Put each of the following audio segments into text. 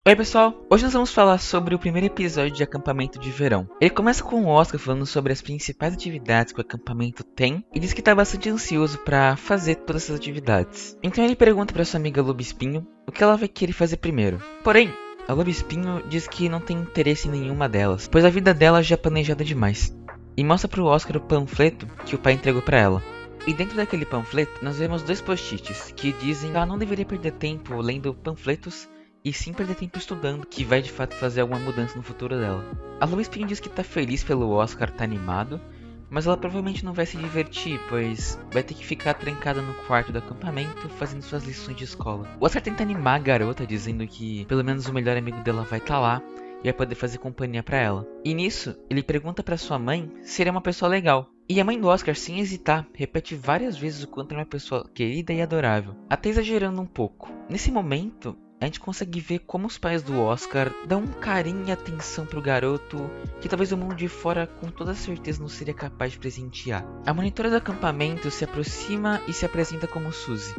Oi pessoal, hoje nós vamos falar sobre o primeiro episódio de Acampamento de Verão. Ele começa com o Oscar falando sobre as principais atividades que o acampamento tem e diz que está bastante ansioso para fazer todas essas atividades. Então ele pergunta para sua amiga Lobo Espinho o que ela vai querer fazer primeiro. Porém, a Lobo Espinho diz que não tem interesse em nenhuma delas, pois a vida dela já é planejada demais. E mostra para o Oscar o panfleto que o pai entregou para ela. E dentro daquele panfleto, nós vemos dois post-its que dizem que ela não deveria perder tempo lendo panfletos e sim perder tempo estudando, que vai de fato fazer alguma mudança no futuro dela. A Lobo Espinho diz que tá feliz pelo Oscar, tá animado, mas ela provavelmente não vai se divertir, pois vai ter que ficar trancada no quarto do acampamento fazendo suas lições de escola. O Oscar tenta animar a garota, dizendo que pelo menos o melhor amigo dela vai estar lá e vai poder fazer companhia pra ela. E nisso, ele pergunta pra sua mãe se ele é uma pessoa legal. E a mãe do Oscar, sem hesitar, repete várias vezes o quanto ele é uma pessoa querida e adorável, até exagerando um pouco. Nesse momento, a gente consegue ver como os pais do Oscar dão um carinho e atenção pro garoto que talvez o mundo de fora com toda certeza não seria capaz de presentear. A monitora do acampamento se aproxima e se apresenta como Suzy.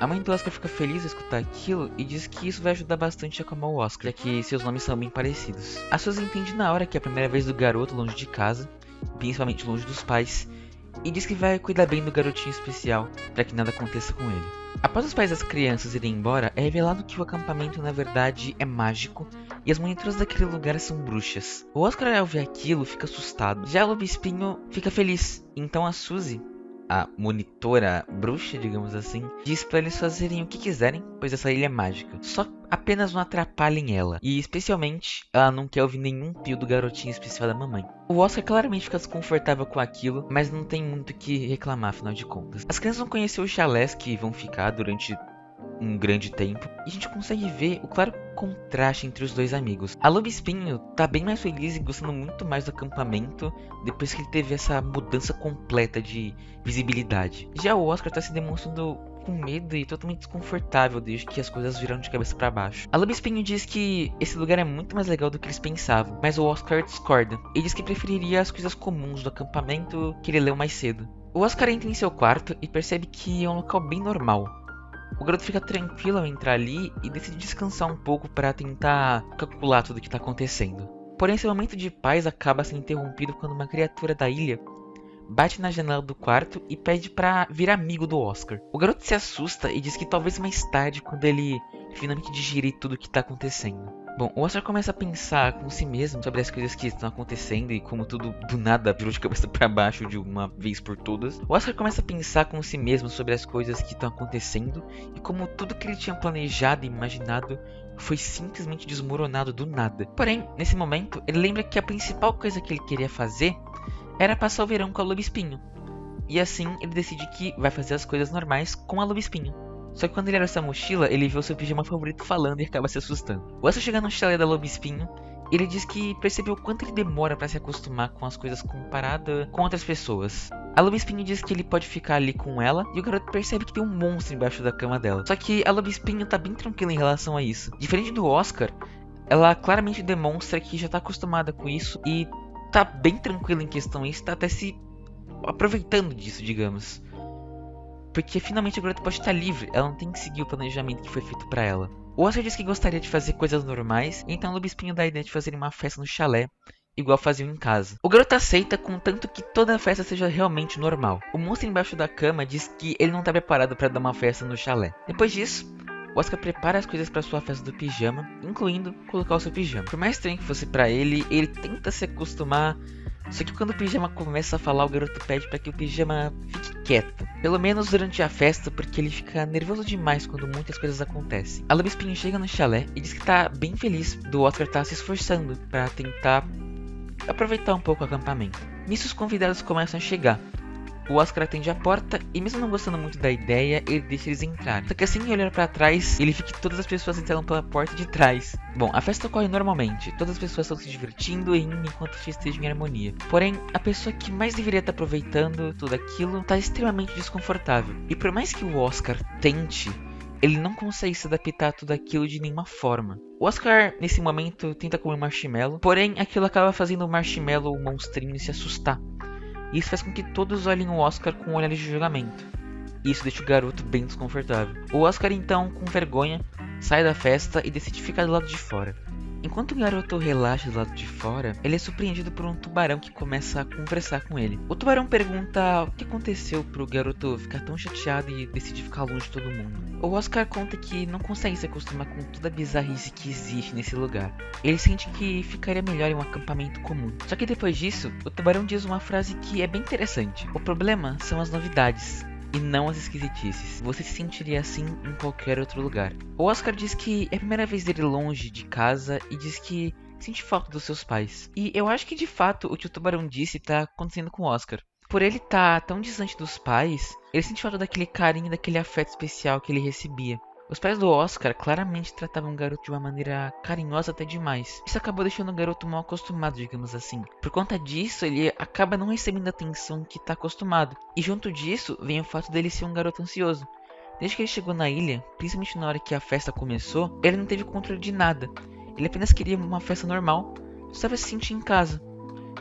A mãe do Oscar fica feliz ao escutar aquilo e diz que isso vai ajudar bastante a acalmar o Oscar, já que seus nomes são bem parecidos. A Suzy entende na hora que é a primeira vez do garoto longe de casa, principalmente longe dos pais, e diz que vai cuidar bem do garotinho especial para que nada aconteça com ele. Após os pais das crianças irem embora, é revelado que o acampamento na verdade é mágico e as monitoras daquele lugar são bruxas. O Oscar, ao ver aquilo, fica assustado. Já o Lobo Espinho fica feliz. Então a Suzy, a monitora bruxa, digamos assim, diz pra eles fazerem o que quiserem, pois essa ilha é mágica. Só apenas não atrapalhem ela. E especialmente, ela não quer ouvir nenhum pio do garotinho especial da mamãe. O Oscar claramente fica desconfortável com aquilo, mas não tem muito o que reclamar, afinal de contas. As crianças vão conhecer os chalés que vão ficar durante um grande tempo, e a gente consegue ver o claro contraste entre os dois amigos. A Lobo Espinho tá bem mais feliz e gostando muito mais do acampamento depois que ele teve essa mudança completa de visibilidade. Já o Oscar tá se demonstrando com medo e totalmente desconfortável desde que as coisas viraram de cabeça para baixo. A Lobo Espinho diz que esse lugar é muito mais legal do que eles pensavam, mas o Oscar discorda. Ele diz que preferiria as coisas comuns do acampamento que ele leu mais cedo. O Oscar entra em seu quarto e percebe que é um local bem normal. O garoto fica tranquilo ao entrar ali e decide descansar um pouco para tentar calcular tudo o que está acontecendo. Porém, seu momento de paz acaba sendo interrompido quando uma criatura da ilha bate na janela do quarto e pede para vir amigo do Oscar. O garoto se assusta e diz que talvez mais tarde, quando ele finalmente digerir tudo o que está acontecendo. Bom, o Oscar começa a pensar com si mesmo sobre as coisas que estão acontecendo e como tudo do nada virou de cabeça para baixo de uma vez por todas. O Oscar começa a pensar com si mesmo sobre as coisas que estão acontecendo e como tudo que ele tinha planejado e imaginado foi simplesmente desmoronado do nada. Porém, nesse momento, ele lembra que a principal coisa que ele queria fazer era passar o verão com a Lobo Espinho. E assim, ele decide que vai fazer as coisas normais com a Lobo Espinho. Só que quando ele abre essa mochila, ele vê o seu pijama favorito falando e acaba se assustando. O Oscar chega no chalé da Lobo Espinho, ele diz que percebeu o quanto ele demora para se acostumar com as coisas comparada com outras pessoas. A Lobo Espinho diz que ele pode ficar ali com ela, e o garoto percebe que tem um monstro embaixo da cama dela. Só que a Lobo Espinho tá bem tranquila em relação a isso. Diferente do Oscar, ela claramente demonstra que já tá acostumada com isso e tá bem tranquila em questão a isso, tá até se aproveitando disso, digamos. Porque finalmente a garota pode estar livre, ela não tem que seguir o planejamento que foi feito pra ela. O Oscar diz que gostaria de fazer coisas normais, então o Lobo Espinho dá a ideia de fazer uma festa no chalé, igual faziam em casa. O garoto aceita, contanto que toda a festa seja realmente normal. O monstro embaixo da cama diz que ele não tá preparado para dar uma festa no chalé. Depois disso, o Oscar prepara as coisas para sua festa do pijama, incluindo colocar o seu pijama. Por mais estranho que fosse pra ele tenta se acostumar. Só que quando o pijama começa a falar, o garoto pede para que o pijama fique quieto. Pelo menos durante a festa, porque ele fica nervoso demais quando muitas coisas acontecem. A Lobo Espinho chega no chalé e diz que tá bem feliz do Oscar estar se esforçando para tentar aproveitar um pouco o acampamento. Nisso os convidados começam a chegar. O Oscar atende a porta e, mesmo não gostando muito da ideia, ele deixa eles entrarem. Só que assim que olhar para trás, ele vê que todas as pessoas entraram pela porta de trás. Bom, a festa ocorre normalmente, todas as pessoas estão se divertindo e rindo enquanto festejam em harmonia. Porém, a pessoa que mais deveria estar aproveitando tudo aquilo está extremamente desconfortável. E por mais que o Oscar tente, ele não consegue se adaptar a tudo aquilo de nenhuma forma. O Oscar, nesse momento, tenta comer marshmallow, porém aquilo acaba fazendo o marshmallow, o monstrinho, se assustar. E isso faz com que todos olhem o Oscar com um olhar de julgamento. e isso deixa o garoto bem desconfortável. O Oscar então, com vergonha, sai da festa e decide ficar do lado de fora. Enquanto o garoto relaxa do lado de fora, ele é surpreendido por um tubarão que começa a conversar com ele. O tubarão pergunta o que aconteceu pro garoto ficar tão chateado e decidir ficar longe de todo mundo. O Oscar conta que não consegue se acostumar com toda a bizarrice que existe nesse lugar. Ele sente que ficaria melhor em um acampamento comum. Só que depois disso, o tubarão diz uma frase que é bem interessante. O problema são as novidades e não as esquisitices. Você se sentiria assim em qualquer outro lugar. O Oscar diz que é a primeira vez dele longe de casa e diz que sente falta dos seus pais. E eu acho que de fato o que o tubarão disse tá acontecendo com o Oscar. Por ele estar tão distante dos pais, ele sente falta daquele carinho, daquele afeto especial que ele recebia. Os pais do Oscar claramente tratavam o garoto de uma maneira carinhosa até demais. Isso acabou deixando o garoto mal acostumado, digamos assim. Por conta disso, ele acaba não recebendo a atenção que está acostumado. E junto disso, vem o fato dele ser um garoto ansioso. Desde que ele chegou na ilha, principalmente na hora que a festa começou, ele não teve controle de nada. Ele apenas queria uma festa normal, precisava se sentir em casa.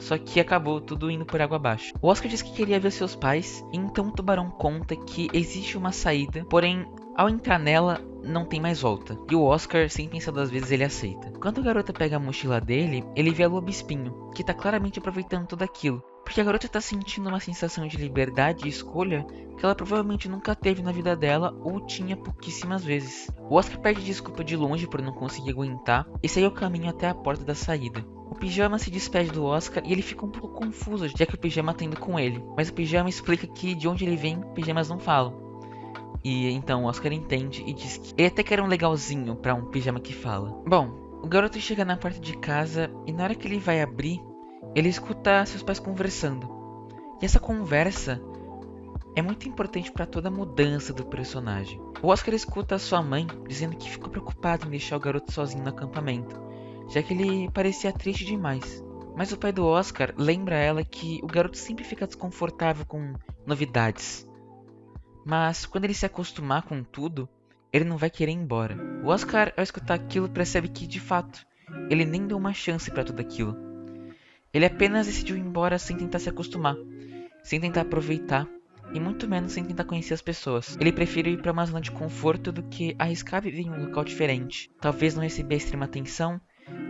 Só que acabou tudo indo por água abaixo. O Oscar disse que queria ver seus pais, e então o tubarão conta que existe uma saída, porém, ao entrar nela, não tem mais volta. E o Oscar, sem pensar duas vezes, ele aceita. Quando a garota pega a mochila dele, ele vê a Lobo Espinho, que tá claramente aproveitando tudo aquilo. Porque a garota tá sentindo uma sensação de liberdade e escolha que ela provavelmente nunca teve na vida dela ou tinha pouquíssimas vezes. O Oscar pede desculpa de longe por não conseguir aguentar e segue o caminho até a porta da saída. O Pijama se despede do Oscar e ele fica um pouco confuso, já que o Pijama tá indo com ele. Mas o Pijama explica que de onde ele vem, pijamas não falam. E então o Oscar entende e diz que ele até que era um legalzinho pra um pijama que fala. Bom, o garoto chega na porta de casa e na hora que ele vai abrir, ele escuta seus pais conversando. E essa conversa é muito importante para toda a mudança do personagem. O Oscar escuta a sua mãe dizendo que ficou preocupado em deixar o garoto sozinho no acampamento, já que ele parecia triste demais. Mas o pai do Oscar lembra ela que o garoto sempre fica desconfortável com novidades. Mas quando ele se acostumar com tudo, ele não vai querer ir embora. O Oscar, ao escutar aquilo, percebe que, de fato, ele nem deu uma chance para tudo aquilo. Ele apenas decidiu ir embora sem tentar se acostumar, sem tentar aproveitar e muito menos sem tentar conhecer as pessoas. Ele prefere ir para uma zona de conforto do que arriscar viver em um local diferente. Talvez não receber a extrema atenção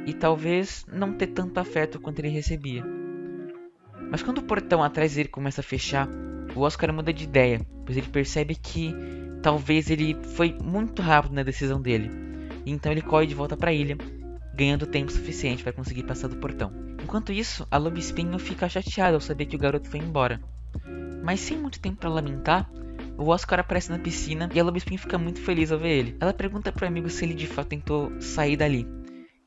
e talvez não ter tanto afeto quanto ele recebia. Mas quando o portão atrás dele começa a fechar, o Oscar muda de ideia, pois ele percebe que talvez ele foi muito rápido na decisão dele. E então ele corre de volta para a ilha, ganhando tempo suficiente para conseguir passar do portão. Enquanto isso, a Lobo Espinho fica chateada ao saber que o garoto foi embora. Mas sem muito tempo para lamentar, o Oscar aparece na piscina e a Lobo Espinho fica muito feliz ao ver ele. Ela pergunta pro amigo se ele de fato tentou sair dali.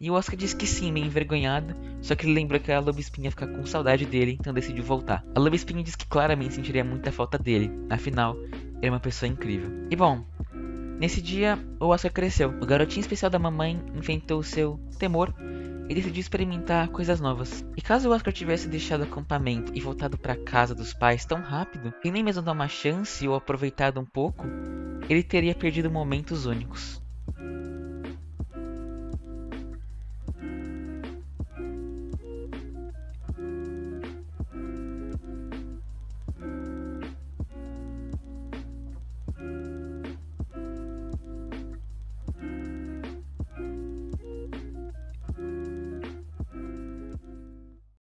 E o Oscar diz que sim, meio envergonhado, só que ele lembra que a Lobo Espinho ia ficar com saudade dele, então decidiu voltar. A Lobo Espinho diz que claramente sentiria muita falta dele, afinal, ele é uma pessoa incrível. E bom, nesse dia, o Oscar cresceu. O garotinho especial da mamãe enfrentou seu temor e decidiu experimentar coisas novas. E caso o Oscar tivesse deixado o acampamento e voltado para casa dos pais tão rápido, sem nem mesmo dar uma chance ou aproveitado um pouco, ele teria perdido momentos únicos.